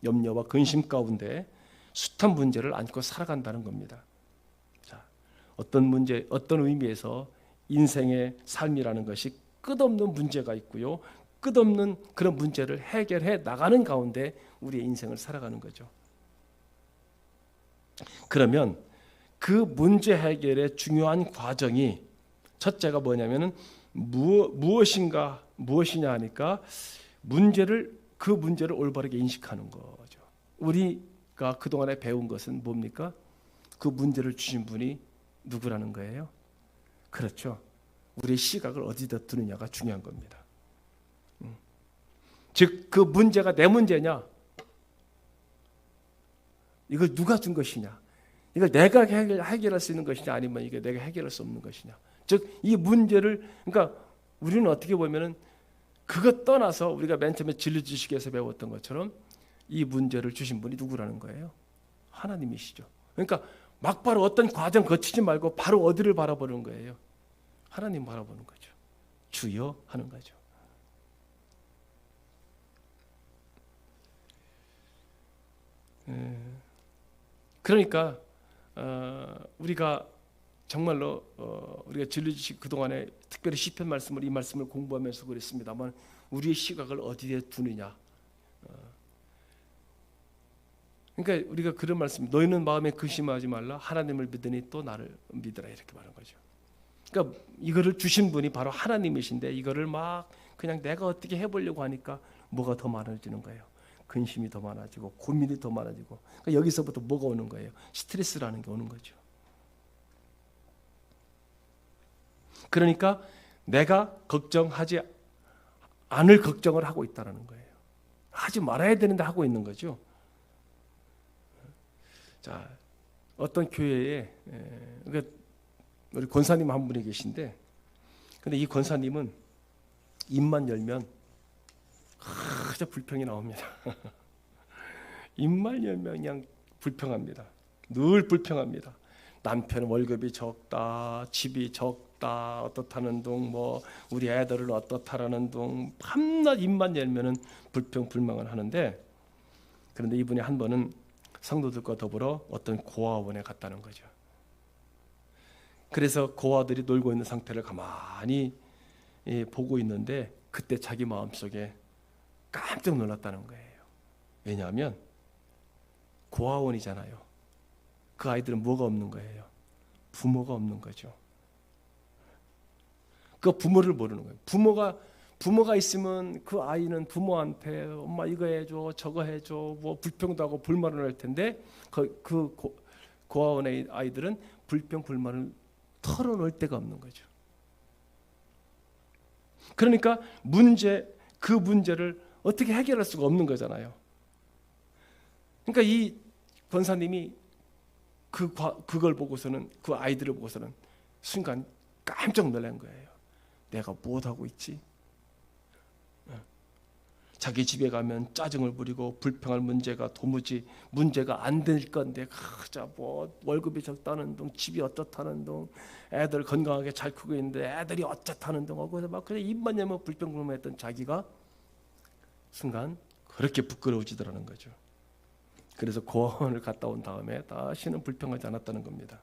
염려와 근심 가운데 숱한 문제를 안고 살아간다는 겁니다. 자, 어떤 문제, 어떤 의미에서 인생의 삶이라는 것이 끝없는 문제가 있고요, 끝없는 그런 문제를 해결해 나가는 가운데 우리의 인생을 살아가는 거죠. 그러면 그 문제 해결의 중요한 과정이, 첫째가 뭐냐면은 무엇이냐 하니까 그 문제를 올바르게 인식하는 거죠. 우리 그동안에 배운 것은 뭡니까? 그 문제를 주신 분이 누구라는 거예요? 그렇죠. 우리의 시각을 어디다 두느냐가 중요한 겁니다. 즉 그 문제가 내 문제냐? 이걸 누가 준 것이냐? 이걸 내가 해결할 수 있는 것이냐, 아니면 이게 내가 해결할 수 없는 것이냐? 즉 이 문제를, 그러니까 우리는 어떻게 보면은 그것 떠나서 우리가 맨 처음에 진리지식에서 배웠던 것처럼 이 문제를 주신 분이 누구라는 거예요? 하나님이시죠. 그러니까 막바로 어떤 과정 거치지 말고 바로 어디를 바라보는 거예요? 하나님 바라보는 거죠. 주여 하는 거죠. 그러니까 우리가 정말로 우리가 진리지식 그동안에 특별히 시편 말씀을, 이 말씀을 공부하면서 그랬습니다만, 우리의 시각을 어디에 두느냐. 그러니까 우리가 그런 말씀, 너희는 마음에 근심하지 말라, 하나님을 믿으니 또 나를 믿으라, 이렇게 말하는 거죠. 그러니까 이거를 주신 분이 바로 하나님이신데, 이거를 막 그냥 내가 어떻게 해보려고 하니까 뭐가 더 많아지는 거예요. 근심이 더 많아지고 고민이 더 많아지고. 그러니까 여기서부터 뭐가 오는 거예요? 스트레스라는 게 오는 거죠. 그러니까 내가 걱정하지 않을 걱정을 하고 있다는 거예요. 하지 말아야 되는데 하고 있는 거죠. 자, 어떤 교회에 우리 권사님 한 분이 계신데, 근데 이 권사님은 입만 열면 그저 불평이 나옵니다. 입만 열면 그냥 불평합니다. 늘 불평합니다. 남편 월급이 적다, 집이 적다, 어떻다는 둥, 뭐 우리 애들은 어떻다라는 둥, 밤낮 입만 열면은 불평 불만을 하는데, 그런데 이분이 한 번은 성도들과 더불어 어떤 고아원에 갔다는 거죠. 그래서 고아들이 놀고 있는 상태를 가만히 보고 있는데, 그때 자기 마음속에 깜짝 놀랐다는 거예요. 왜냐하면 고아원이잖아요. 그 아이들은 뭐가 없는 거예요? 부모가 없는 거죠. 그 부모를 모르는 거예요. 부모가 있으면 그 아이는 부모한테 엄마 이거 해줘, 저거 해줘, 뭐 불평도 하고 불만을 할 텐데, 고아원의 아이들은 불평 불만을 털어놓을 데가 없는 거죠. 그러니까 그 문제를 어떻게 해결할 수가 없는 거잖아요. 그러니까 이 권사님이 그걸 보고서는, 그 아이들을 보고서는 순간 깜짝 놀란 거예요. 내가 무엇하고 있지? 자기 집에 가면 짜증을 부리고 불평할 문제가 도무지 문제가 안 될 건데, 뭐 월급이 적다는 둥, 집이 어떻다는 둥, 애들 건강하게 잘 크고 있는데 애들이 어쩌다는 둥 하고 막 그냥 입만 열면 불평불만했던 자기가 순간 그렇게 부끄러워지더라는 거죠. 그래서 고아원을 갔다 온 다음에 다시는 불평하지 않았다는 겁니다.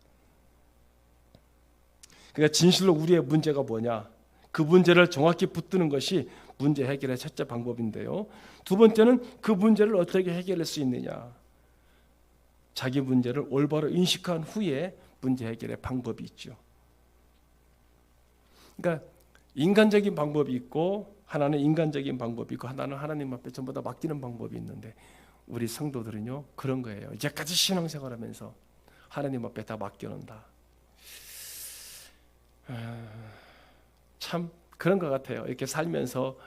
그러니까 진실로 우리의 문제가 뭐냐, 그 문제를 정확히 붙드는 것이 문제 해결의 첫째 방법인데요. 두 번째는 그 문제를 어떻게 해결할 수 있느냐. 자기 문제를 올바로 인식한 후에 문제 해결의 방법이 있죠. 그러니까 인간적인 방법이 있고, 하나는 인간적인 방법이 있고, 하나는 하나님 앞에 전부 다 맡기는 방법이 있는데, 우리 성도들은요 그런 거예요. 이제까지 신앙생활하면서 하나님 앞에 다 맡겨놓는다. 참 그런 것 같아요. 이렇게 살면서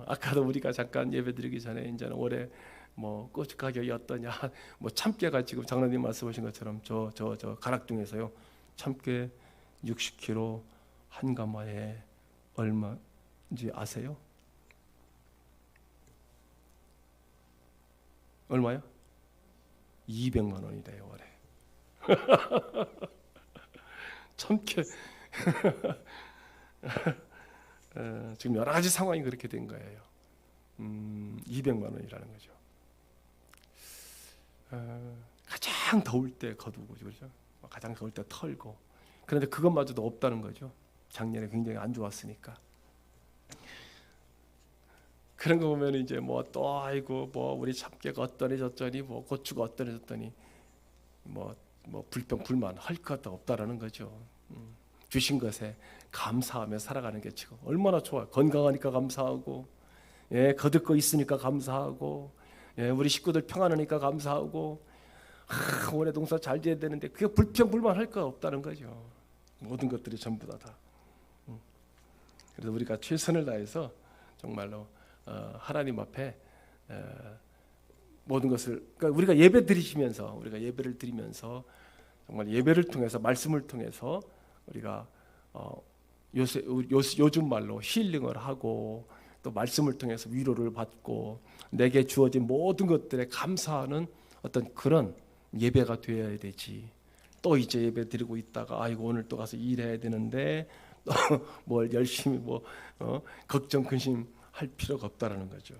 아까도 우리가 잠깐 예배드리기 전에 이제는 올해 뭐 고추 가격이 어떠냐, 뭐 참깨가 지금 장로님 말씀하신 것처럼 저 가락동에서요 참깨 60kg 한 가마에 얼마인지 아세요? 얼마요? 200만 원이 돼요 올해. 참깨 지금 여러 가지 상황이 그렇게 된 거예요. 200만 원이라는 거죠. 가장 더울 때 거두고, 그렇죠? 가장 더울 때 털고. 그런데 그것마저도 없다는 거죠. 작년에 굉장히 안 좋았으니까. 그런 거 보면 이제 뭐 또 아이고 뭐 우리 참깨가 어떠니 저떠니, 뭐 고추가 어떠니 저떠니, 뭐 불평 불만 할 것도 없다라는 거죠. 주신 것에 감사하며 살아가는 게 지금 얼마나 좋아요. 건강하니까 감사하고, 예, 거둘 거 있으니까 감사하고, 예, 우리 식구들 평안하니까 감사하고 올해 농사 잘 지어야 되는데 그게 불평불만할 거 없다는 거죠. 모든 것들이 전부 다. 그래서 우리가 최선을 다해서 정말로 하나님 앞에 모든 것을, 그러니까 우리가 예배 드리시면서, 우리가 예배를 드리면서 정말 예배를 통해서, 말씀을 통해서 우리가 요즘 말로 힐링을 하고 또 말씀을 통해서 위로를 받고 내게 주어진 모든 것들에 감사하는 어떤 그런 예배가 되어야 되지. 또 이제 예배 드리고 있다가 아이고 오늘 또 가서 일해야 되는데 뭘 열심히 걱정 근심 할 필요가 없다라는 거죠.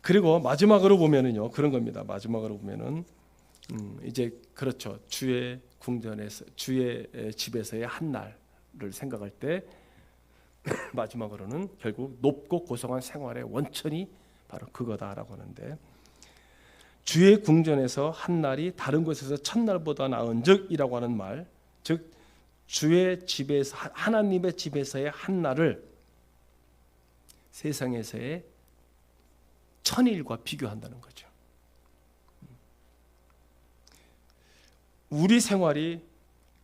그리고 마지막으로 보면은요, 그런 겁니다. 마지막으로 보면은 이제 그렇죠. 주의 궁전에서, 주의 집에서의 한 날을 생각할 때 마지막으로는 결국 높고 고성한 생활의 원천이 바로 그거다라고 하는데, 주의 궁전에서 한 날이 다른 곳에서 첫날보다 나은즉이라고 하는 말, 즉 주의 집에서, 하나님의 집에서의 한 날을 세상에서의 천일과 비교한다는 거죠. 우리 생활이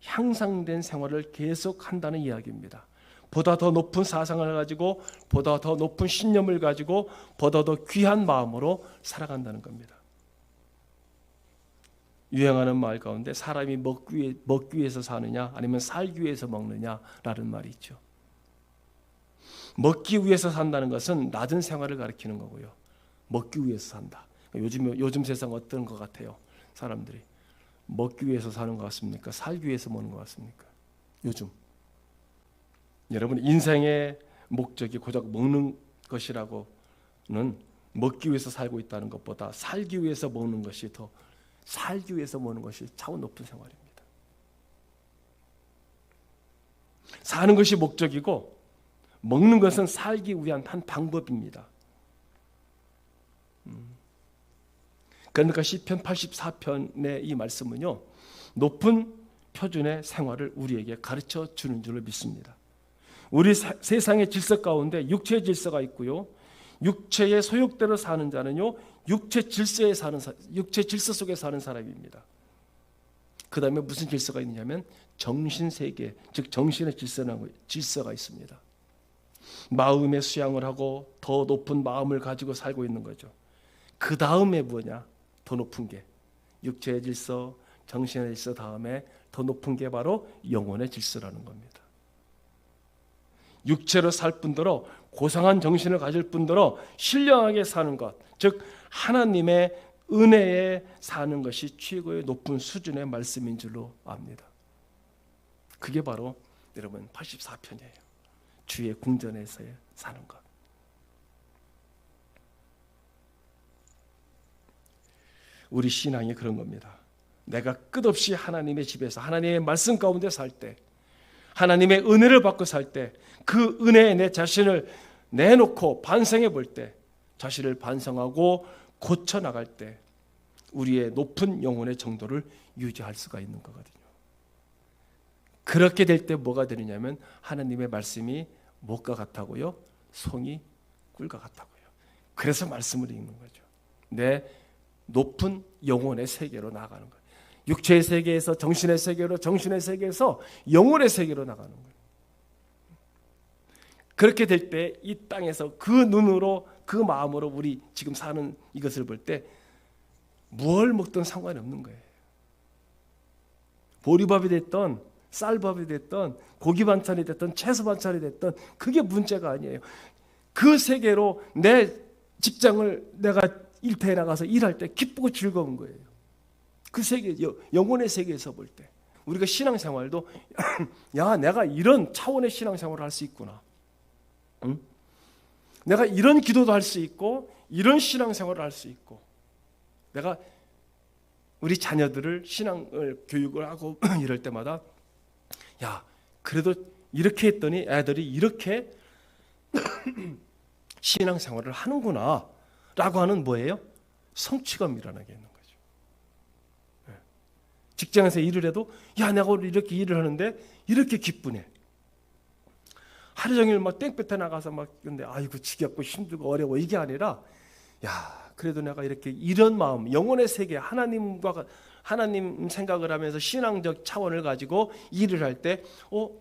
향상된 생활을 계속한다는 이야기입니다. 보다 더 높은 사상을 가지고, 보다 더 높은 신념을 가지고, 보다 더 귀한 마음으로 살아간다는 겁니다. 유행하는 말 가운데 사람이 먹기 위해서 사느냐 아니면 살기 위해서 먹느냐라는 말이 있죠. 먹기 위해서 산다는 것은 낮은 생활을 가리키는 거고요. 먹기 위해서 산다. 요즘 세상 어떤 것 같아요? 사람들이 먹기 위해서 사는 것 같습니까? 살기 위해서 먹는 것 같습니까? 요즘 여러분, 인생의 목적이 고작 먹는 것이라고는, 먹기 위해서 살고 있다는 것보다 살기 위해서 먹는 것이 더, 살기 위해서 먹는 것이 차원 높은 생활입니다. 사는 것이 목적이고 먹는 것은 살기 위한 한 방법입니다. 그러니까 시편 84편의 이 말씀은요, 높은 표준의 생활을 우리에게 가르쳐 주는 줄로 믿습니다. 우리 세상의 질서 가운데 육체의 질서가 있고요, 육체의 소욕대로 사는 자는요, 육체 질서 속에 사는 사람입니다. 그 다음에 무슨 질서가 있느냐면 정신세계, 즉 정신의 질서가 있습니다. 마음의 수양을 하고 더 높은 마음을 가지고 살고 있는 거죠. 그 다음에 뭐냐? 더 높은 게 육체의 질서, 정신의 질서 다음에 더 높은 게 바로 영혼의 질서라는 겁니다. 육체로 살 뿐더러 고상한 정신을 가질 뿐더러 신령하게 사는 것, 즉 하나님의 은혜에 사는 것이 최고의 높은 수준의 말씀인 줄로 압니다. 그게 바로 여러분 84편이에요. 주의 궁전에서 사는 것. 우리 신앙이 그런 겁니다. 내가 끝없이 하나님의 집에서 하나님의 말씀 가운데 살 때, 하나님의 은혜를 받고 살 때, 그 은혜에 내 자신을 내놓고 반성해 볼 때, 자신을 반성하고 고쳐 나갈 때 우리의 높은 영혼의 정도를 유지할 수가 있는 거거든요. 그렇게 될 때 뭐가 되느냐면 하나님의 말씀이 못과 같다고요, 송이 꿀과 같다고요. 그래서 말씀을 읽는 거죠. 내 높은 영혼의 세계로 나가는 거예요. 육체의 세계에서 정신의 세계로, 정신의 세계에서 영혼의 세계로 나가는 거예요. 그렇게 될 때 이 땅에서 그 눈으로, 그 마음으로 우리 지금 사는 이것을 볼 때 뭘 먹든 상관이 없는 거예요. 보리밥이 됐던 쌀밥이 됐던 고기 반찬이 됐던 채소 반찬이 됐던 그게 문제가 아니에요. 그 세계로 내 직장을 내가 일터에 나가서 일할 때 기쁘고 즐거운 거예요. 그 세계, 영혼의 세계에서 볼 때 우리가 신앙생활도 야, 내가 이런 차원의 신앙생활을 할 수 있구나. 응? 내가 이런 기도도 할 수 있고 이런 신앙생활을 할 수 있고, 내가 우리 자녀들을 신앙을 교육을 하고 이럴 때마다 야, 그래도 이렇게 했더니 애들이 이렇게 신앙생활을 하는구나 라고 하는 뭐예요? 성취감 일어나게 있는 거죠. 직장에서 일을 해도 야, 내가 오늘 이렇게 일을 하는데 이렇게 기쁘네. 하루 종일 막 땡볕에 나가서 막 근데 아이고 지겹고 힘들고 어려워 이게 아니라 야 그래도 내가 이렇게 이런 마음 영혼의 세계 하나님과 하나님 생각을 하면서 신앙적 차원을 가지고 일을 할 때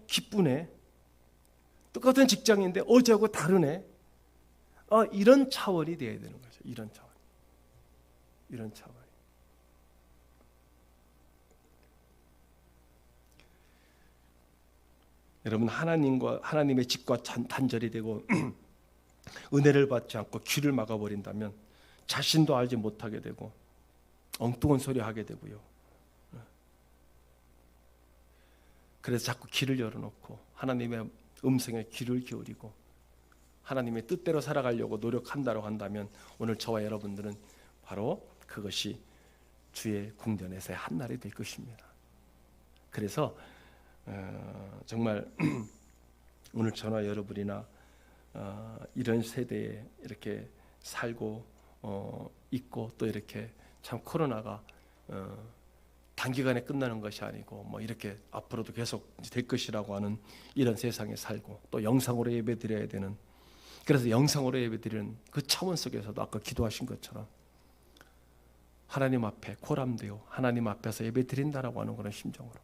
기쁘네. 똑같은 직장인데 어제하고 다르네. 이런 차원이 돼야 되는 거죠. 이런 차원. 여러분 하나님과 하나님의 집과 단절이 되고 은혜를 받지 않고 귀를 막아버린다면 자신도 알지 못하게 되고 엉뚱한 소리 하게 되고요. 그래서 자꾸 귀를 열어놓고 하나님의 음성에 귀를 기울이고 하나님의 뜻대로 살아가려고 노력한다고 한다면 오늘 저와 여러분들은 바로 그것이 주의 궁전에서의 한날이 될 것입니다. 그래서 정말 오늘 저나 여러분이나 이런 세대에 이렇게 살고 있고 또 이렇게 참 코로나가 단기간에 끝나는 것이 아니고 뭐 이렇게 앞으로도 계속 될 것이라고 하는 이런 세상에 살고 또 영상으로 예배드려야 되는 그래서 영상으로 예배드리는 그 차원 속에서도 아까 기도하신 것처럼 하나님 앞에 코람되어 하나님 앞에서 예배드린다라고 하는 그런 심정으로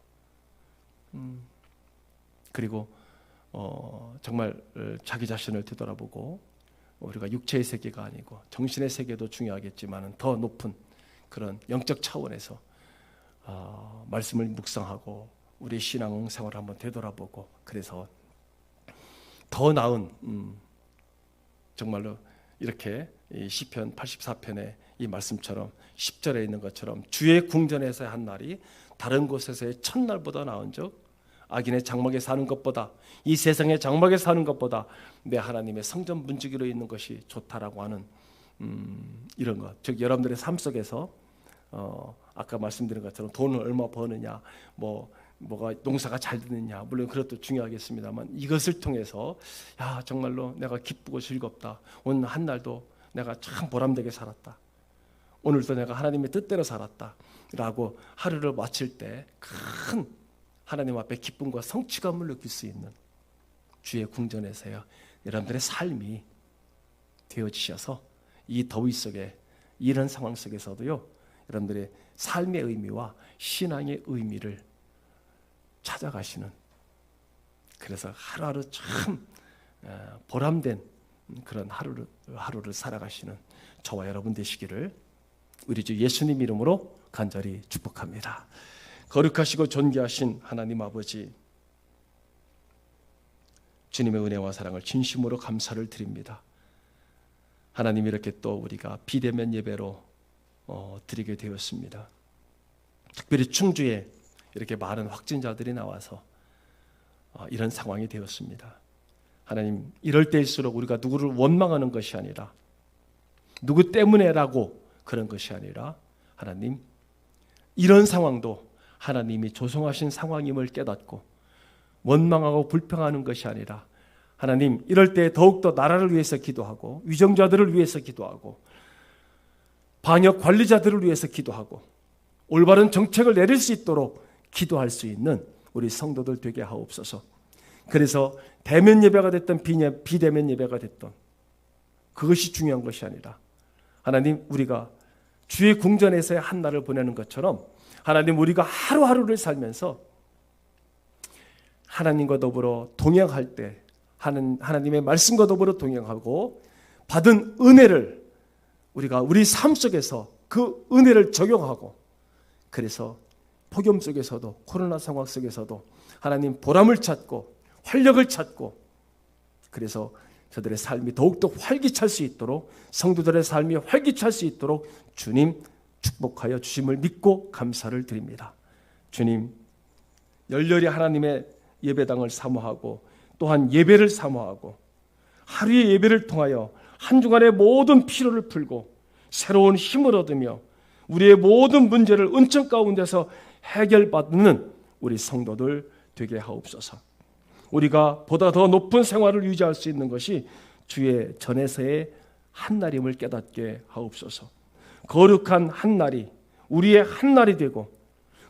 그리고 정말 자기 자신을 되돌아보고 우리가 육체의 세계가 아니고 정신의 세계도 중요하겠지만 더 높은 그런 영적 차원에서 말씀을 묵상하고 우리 신앙생활을 한번 되돌아보고 그래서 더 나은 정말로 이렇게 이 시편 84편의 이 말씀처럼 10절에 있는 것처럼 주의 궁전에서의 한 날이 다른 곳에서의 첫날보다 나은즉 악인의 장막에 사는 것보다 이 세상의 장막에 사는 것보다 내 하나님의 성전 문지기로 있는 것이 좋다라고 하는 이런 것. 즉 여러분들의 삶 속에서 아까 말씀드린 것처럼 돈을 얼마 버느냐, 뭐가 농사가 잘 되느냐, 물론 그것도 중요하겠습니다만 이것을 통해서 야 정말로 내가 기쁘고 즐겁다. 오늘 한 날도 내가 참 보람되게 살았다. 오늘도 내가 하나님의 뜻대로 살았다라고 하루를 마칠 때 큰 하나님 앞에 기쁨과 성취감을 느낄 수 있는 주의 궁전에서요 여러분들의 삶이 되어지셔서 이 더위 속에 이런 상황 속에서도요 여러분들의 삶의 의미와 신앙의 의미를 찾아가시는 그래서 하루하루 참 보람된 그런 하루를 살아가시는 저와 여러분 되시기를 우리 주 예수님 이름으로 간절히 축복합니다. 거룩하시고 존귀하신 하나님 아버지 주님의 은혜와 사랑을 진심으로 감사를 드립니다. 하나님 이렇게 또 우리가 비대면 예배로 드리게 되었습니다. 특별히 충주에 이렇게 많은 확진자들이 나와서 이런 상황이 되었습니다. 하나님 이럴 때일수록 우리가 누구를 원망하는 것이 아니라 누구 때문에라고 그런 것이 아니라 하나님 이런 상황도 하나님이 조성하신 상황임을 깨닫고 원망하고 불평하는 것이 아니라 하나님 이럴 때 더욱더 나라를 위해서 기도하고 위정자들을 위해서 기도하고 방역 관리자들을 위해서 기도하고 올바른 정책을 내릴 수 있도록 기도할 수 있는 우리 성도들 되게 하옵소서. 그래서 대면 예배가 됐든 비대면 예배가 됐든 그것이 중요한 것이 아니라 하나님 우리가 주의 궁전에서의 한 날을 보내는 것처럼 하나님 우리가 하루하루를 살면서 하나님과 더불어 동행할 때 하나님의 말씀과 더불어 동행하고 받은 은혜를 우리가 우리 삶 속에서 그 은혜를 적용하고 그래서 폭염 속에서도 코로나 상황 속에서도 하나님 보람을 찾고 활력을 찾고 그래서 저들의 삶이 더욱더 활기찰 수 있도록 성도들의 삶이 활기찰 수 있도록 주님 축복하여 주심을 믿고 감사를 드립니다. 주님 열렬히 하나님의 예배당을 사모하고 또한 예배를 사모하고 하루의 예배를 통하여 한 주간의 모든 피로를 풀고 새로운 힘을 얻으며 우리의 모든 문제를 은총 가운데서 해결받는 우리 성도들 되게 하옵소서. 우리가 보다 더 높은 생활을 유지할 수 있는 것이 주의 전에서의 한날임을 깨닫게 하옵소서. 거룩한 한날이 우리의 한날이 되고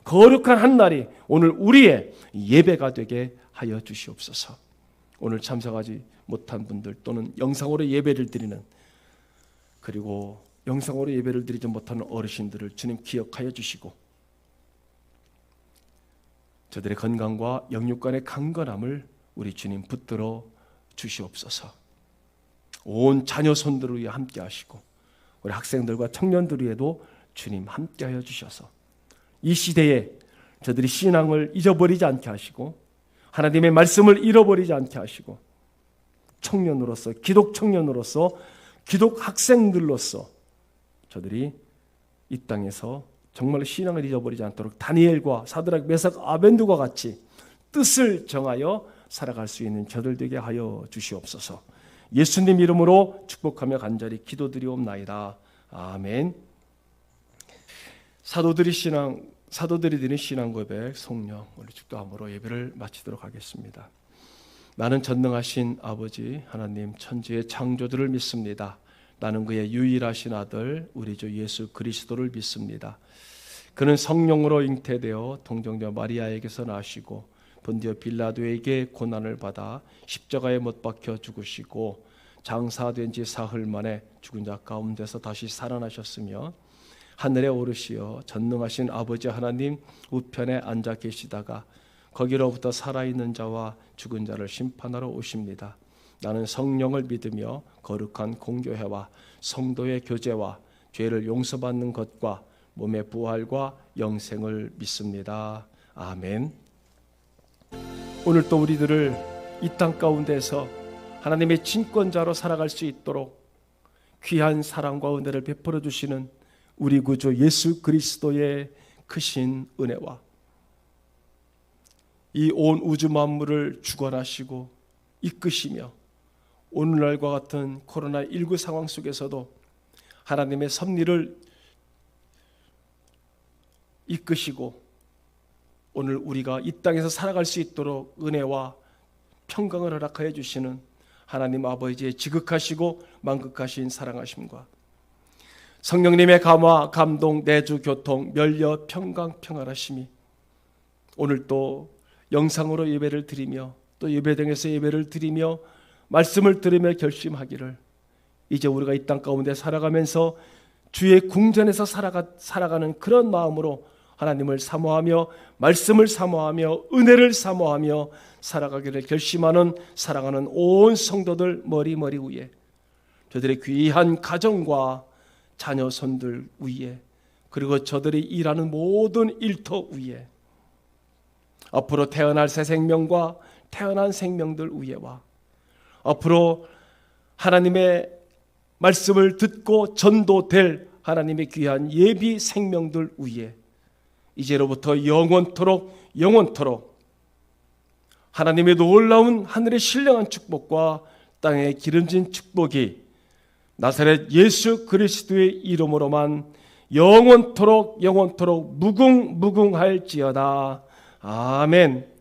거룩한 한날이 오늘 우리의 예배가 되게 하여 주시옵소서. 오늘 참석하지 못한 분들 또는 영상으로 예배를 드리는, 그리고 영상으로 예배를 드리지 못하는 어르신들을 주님 기억하여 주시고 저들의 건강과 영육간의 강건함을 우리 주님 붙들어 주시옵소서. 온 자녀 손들을 위해 함께 하시고 우리 학생들과 청년들 위에도 주님 함께 하여 주셔서 이 시대에 저들이 신앙을 잊어버리지 않게 하시고 하나님의 말씀을 잃어버리지 않게 하시고 청년으로서, 기독 청년으로서, 기독 학생들로서 저들이 이 땅에서 정말 신앙을 잊어버리지 않도록 다니엘과 사드락, 메삭, 아벤두가 같이 뜻을 정하여 살아갈 수 있는 저들 되게 하여 주시옵소서. 예수님 이름으로 축복하며 간절히 기도드리옵나이다. 아멘. 사도들이 드린 신앙 고백 성령 오늘 축도함으로 예배를 마치도록 하겠습니다. 나는 전능하신 아버지 하나님 천지의 창조주를 믿습니다. 나는 그의 유일하신 아들 우리 주 예수 그리스도를 믿습니다. 그는 성령으로 잉태되어 동정녀 마리아에게서 나시고 본디오 빌라도에게 고난을 받아 십자가에 못 박혀 죽으시고 장사된 지 사흘 만에 죽은 자 가운데서 다시 살아나셨으며 하늘에 오르시어 전능하신 아버지 하나님 우편에 앉아 계시다가 거기로부터 살아있는 자와 죽은 자를 심판하러 오십니다. 나는 성령을 믿으며 거룩한 공교회와 성도의 교제와 죄를 용서받는 것과 몸의 부활과 영생을 믿습니다. 아멘. 오늘 또 우리들을 이 땅 가운데서 하나님의 친권자로 살아갈 수 있도록 귀한 사랑과 은혜를 베풀어 주시는 우리 구주 예수 그리스도의 크신 은혜와 이 온 우주 만물을 주관하시고 이끄시며 오늘날과 같은 코로나19 상황 속에서도 하나님의 섭리를 이끄시고 오늘 우리가 이 땅에서 살아갈 수 있도록 은혜와 평강을 허락하여 주시는 하나님 아버지의 지극하시고 만극하신 사랑하심과 성령님의 감화, 감동, 내주, 교통, 멸려, 평강, 평안하심이 오늘 또 영상으로 예배를 드리며 또 예배당에서 예배를 드리며 말씀을 들으며 결심하기를 이제 우리가 이 땅 가운데 살아가면서 주의 궁전에서 살아가는 그런 마음으로 하나님을 사모하며 말씀을 사모하며 은혜를 사모하며 살아가기를 결심하는 사랑하는 온 성도들 머리 위에 저들의 귀한 가정과 자녀 손들 위에 그리고 저들이 일하는 모든 일터 위에 앞으로 태어날 새 생명과 태어난 생명들 위에와 앞으로 하나님의 말씀을 듣고 전도될 하나님의 귀한 예비 생명들 위에 이제로부터 영원토록 하나님의 놀라운 하늘의 신령한 축복과 땅의 기름진 축복이 나사렛 예수 그리스도의 이름으로만 영원토록 무궁무궁할지어다. 아멘.